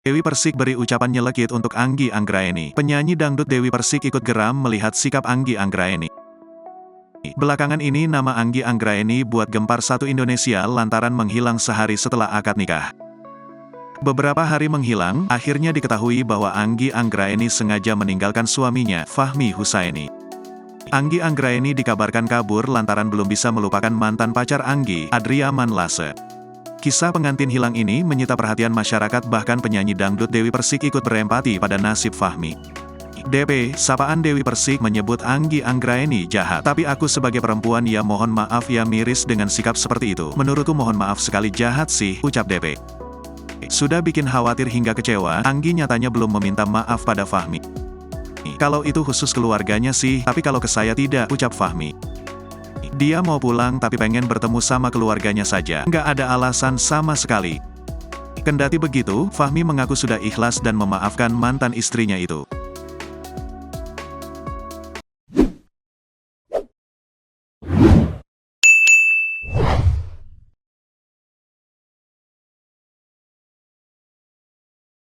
Dewi Persik beri ucapan nyelekit untuk Anggi Anggraeni. Penyanyi dangdut Dewi Persik ikut geram melihat sikap Anggi Anggraeni. Belakangan ini nama Anggi Anggraeni buat gempar satu Indonesia lantaran menghilang sehari setelah akad nikah. Beberapa hari menghilang, akhirnya diketahui bahwa Anggi Anggraeni sengaja meninggalkan suaminya, Fahmi Husaini. Anggi Anggraeni dikabarkan kabur lantaran belum bisa melupakan mantan pacar Anggi, Adria Manlase. Kisah pengantin hilang ini menyita perhatian masyarakat, bahkan penyanyi dangdut Dewi Persik ikut berempati pada nasib Fahmi. DP, sapaan Dewi Persik menyebut Anggi Anggraeni jahat. Tapi aku sebagai perempuan ya mohon maaf ya, miris dengan sikap seperti itu. Menurutku mohon maaf sekali, jahat sih, ucap DP. Sudah bikin khawatir hingga kecewa, Anggi nyatanya belum meminta maaf pada Fahmi. Kalau itu khusus keluarganya sih, tapi kalau ke saya tidak, ucap Fahmi. Dia mau pulang tapi pengen bertemu sama keluarganya saja, nggak ada alasan sama sekali. Kendati begitu, Fahmi mengaku sudah ikhlas dan memaafkan mantan istrinya itu.